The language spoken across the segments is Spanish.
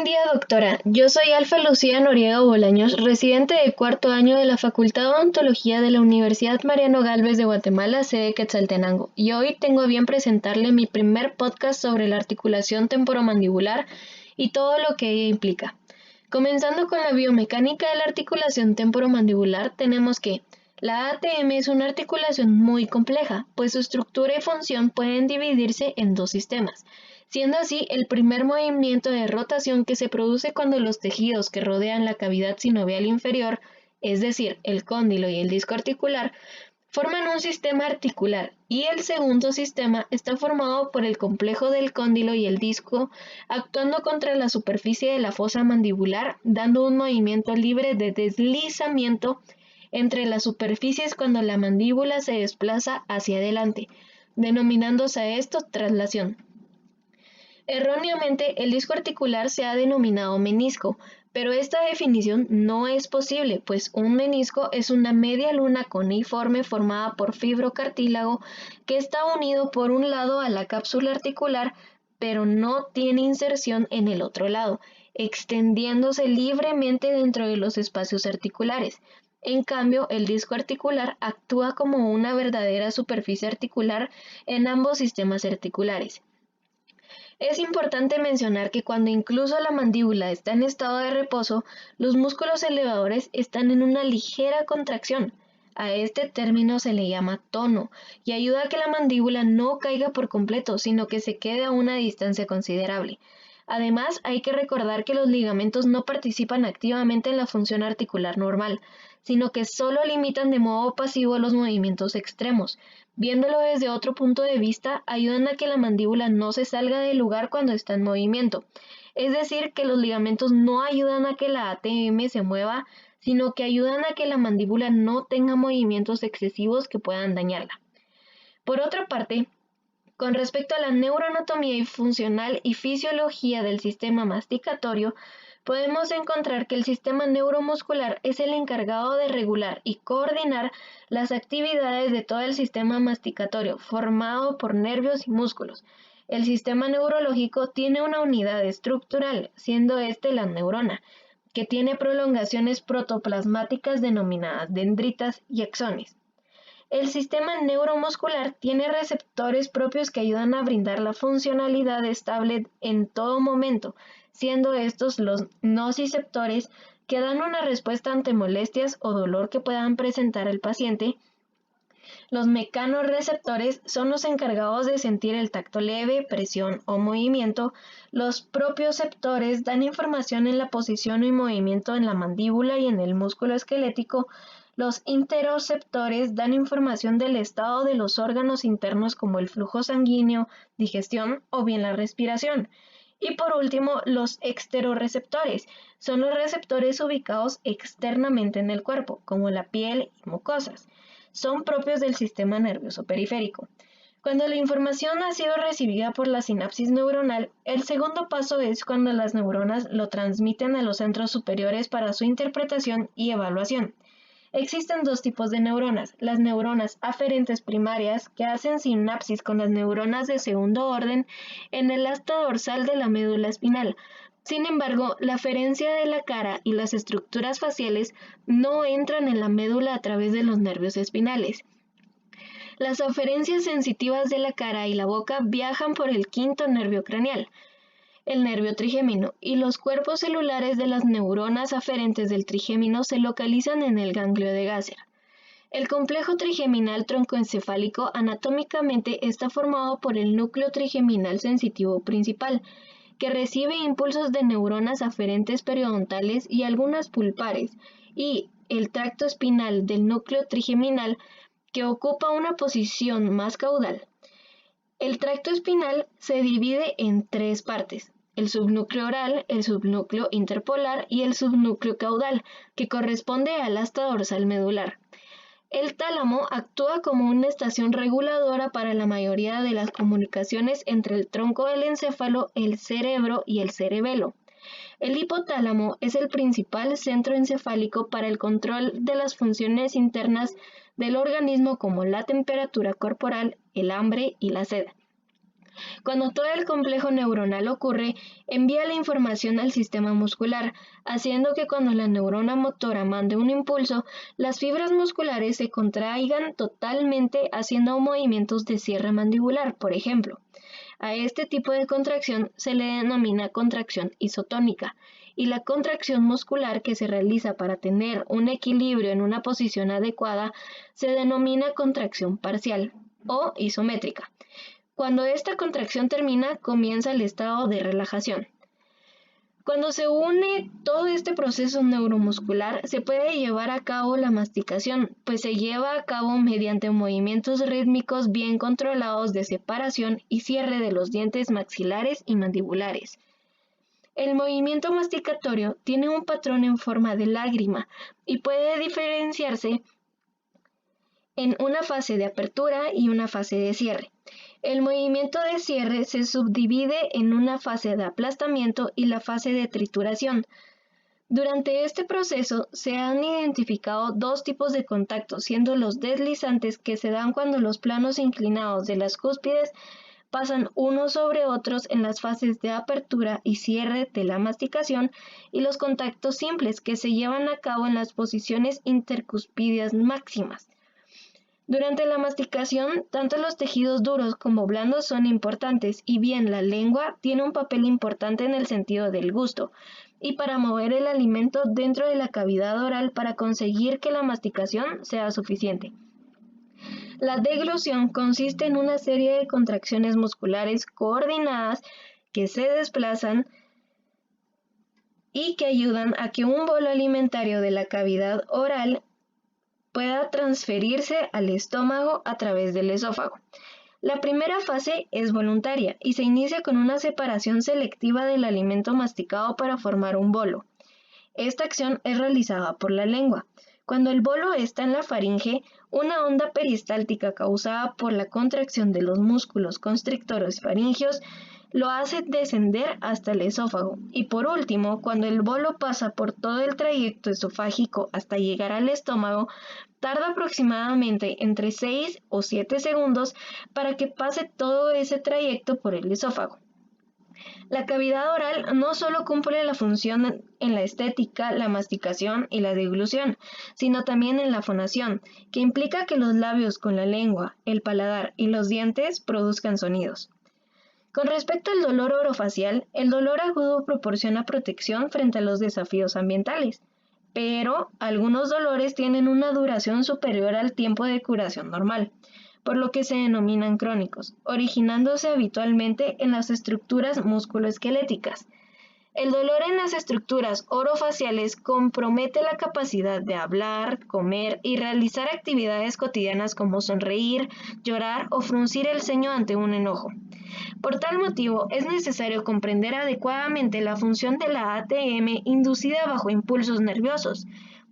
día, doctora. Yo soy Alfa Lucía Noriega Bolaños, residente de cuarto año de la Facultad de Odontología de la Universidad Mariano Gálvez de Guatemala, sede Quetzaltenango, y hoy tengo a bien presentarle mi primer podcast sobre la articulación temporomandibular y todo lo que ella implica. Comenzando con la biomecánica de la articulación temporomandibular, tenemos que la ATM es una articulación muy compleja, pues su estructura y función pueden dividirse en dos sistemas, siendo así el primer movimiento de rotación que se produce cuando los tejidos que rodean la cavidad sinovial inferior, es decir, el cóndilo y el disco articular, forman un sistema articular, y el segundo sistema está formado por el complejo del cóndilo y el disco actuando contra la superficie de la fosa mandibular, dando un movimiento libre de deslizamiento entre las superficies cuando la mandíbula se desplaza hacia adelante, denominándose a esto traslación. Erróneamente, el disco articular se ha denominado menisco, pero esta definición no es posible, pues un menisco es una media luna cuneiforme formada por fibrocartílago que está unido por un lado a la cápsula articular, pero no tiene inserción en el otro lado, extendiéndose libremente dentro de los espacios articulares. En cambio, el disco articular actúa como una verdadera superficie articular en ambos sistemas articulares. Es importante mencionar que cuando incluso la mandíbula está en estado de reposo, los músculos elevadores están en una ligera contracción. A este término se le llama tono y ayuda a que la mandíbula no caiga por completo, sino que se quede a una distancia considerable. Además, hay que recordar que los ligamentos no participan activamente en la función articular normal, sino que solo limitan de modo pasivo los movimientos extremos. Viéndolo desde otro punto de vista, ayudan a que la mandíbula no se salga del lugar cuando está en movimiento. Es decir, que los ligamentos no ayudan a que la ATM se mueva, sino que ayudan a que la mandíbula no tenga movimientos excesivos que puedan dañarla. Por otra parte, con respecto a la neuroanatomía funcional y fisiología del sistema masticatorio, podemos encontrar que el sistema neuromuscular es el encargado de regular y coordinar las actividades de todo el sistema masticatorio, formado por nervios y músculos. El sistema neurológico tiene una unidad estructural, siendo este la neurona, que tiene prolongaciones protoplasmáticas denominadas dendritas y axones. El sistema neuromuscular tiene receptores propios que ayudan a brindar la funcionalidad estable en todo momento, siendo estos los nociceptores que dan una respuesta ante molestias o dolor que puedan presentar el paciente. Los mecanorreceptores son los encargados de sentir el tacto leve, presión o movimiento. Los propioceptores dan información en la posición y movimiento en la mandíbula y en el músculo esquelético. Los interoceptores dan información del estado de los órganos internos como el flujo sanguíneo, digestión o bien la respiración. Y por último, los exteroreceptores son los receptores ubicados externamente en el cuerpo, como la piel y mucosas. Son propios del sistema nervioso periférico. Cuando la información ha sido recibida por la sinapsis neuronal, el segundo paso es cuando las neuronas lo transmiten a los centros superiores para su interpretación y evaluación. Existen dos tipos de neuronas, las neuronas aferentes primarias que hacen sinapsis con las neuronas de segundo orden en el asta dorsal de la médula espinal. Sin embargo, la aferencia de la cara y las estructuras faciales no entran en la médula a través de los nervios espinales. Las aferencias sensitivas de la cara y la boca viajan por el quinto nervio craneal, el nervio trigémino, y los cuerpos celulares de las neuronas aferentes del trigémino se localizan en el ganglio de Gasser. El complejo trigeminal troncoencefálico anatómicamente está formado por el núcleo trigeminal sensitivo principal, que recibe impulsos de neuronas aferentes periodontales y algunas pulpares, y el tracto espinal del núcleo trigeminal, que ocupa una posición más caudal. El tracto espinal se divide en tres partes: el subnúcleo oral, el subnúcleo interpolar y el subnúcleo caudal, que corresponde al asta dorsal medular. El tálamo actúa como una estación reguladora para la mayoría de las comunicaciones entre el tronco del encéfalo, el cerebro y el cerebelo. El hipotálamo es el principal centro encefálico para el control de las funciones internas del organismo como la temperatura corporal, el hambre y la sed. Cuando todo el complejo neuronal ocurre, envía la información al sistema muscular, haciendo que cuando la neurona motora mande un impulso, las fibras musculares se contraigan totalmente haciendo movimientos de cierre mandibular, por ejemplo. A este tipo de contracción se le denomina contracción isotónica, y la contracción muscular que se realiza para tener un equilibrio en una posición adecuada se denomina contracción parcial o isométrica. Cuando esta contracción termina, comienza el estado de relajación. Cuando se une todo este proceso neuromuscular, se puede llevar a cabo la masticación, pues se lleva a cabo mediante movimientos rítmicos bien controlados de separación y cierre de los dientes maxilares y mandibulares. El movimiento masticatorio tiene un patrón en forma de lágrima y puede diferenciarse en una fase de apertura y una fase de cierre. El movimiento de cierre se subdivide en una fase de aplastamiento y la fase de trituración. Durante este proceso se han identificado dos tipos de contactos, siendo los deslizantes, que se dan cuando los planos inclinados de las cúspides pasan unos sobre otros en las fases de apertura y cierre de la masticación, y los contactos simples, que se llevan a cabo en las posiciones intercuspídeas máximas. Durante la masticación, tanto los tejidos duros como blandos son importantes, y bien la lengua tiene un papel importante en el sentido del gusto y para mover el alimento dentro de la cavidad oral para conseguir que la masticación sea suficiente. La deglución consiste en una serie de contracciones musculares coordinadas que se desplazan y que ayudan a que un bolo alimentario de la cavidad oral pueda transferirse al estómago a través del esófago. La primera fase es voluntaria y se inicia con una separación selectiva del alimento masticado para formar un bolo. Esta acción es realizada por la lengua. Cuando el bolo está en la faringe, una onda peristáltica causada por la contracción de los músculos constrictores faringeos lo hace descender hasta el esófago. Y por último, cuando el bolo pasa por todo el trayecto esofágico hasta llegar al estómago, tarda aproximadamente entre 6 o 7 segundos para que pase todo ese trayecto por el esófago. La cavidad oral no solo cumple la función en la estética, la masticación y la deglución, sino también en la fonación, que implica que los labios con la lengua, el paladar y los dientes produzcan sonidos. Con respecto al dolor orofacial, el dolor agudo proporciona protección frente a los desafíos ambientales, pero algunos dolores tienen una duración superior al tiempo de curación normal, por lo que se denominan crónicos, originándose habitualmente en las estructuras musculoesqueléticas. El dolor en las estructuras orofaciales compromete la capacidad de hablar, comer y realizar actividades cotidianas como sonreír, llorar o fruncir el ceño ante un enojo. Por tal motivo, es necesario comprender adecuadamente la función de la ATM inducida bajo impulsos nerviosos,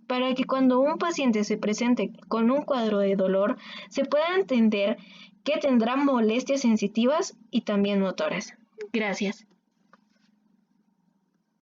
para que cuando un paciente se presente con un cuadro de dolor, se pueda entender que tendrá molestias sensitivas y también motoras. Gracias.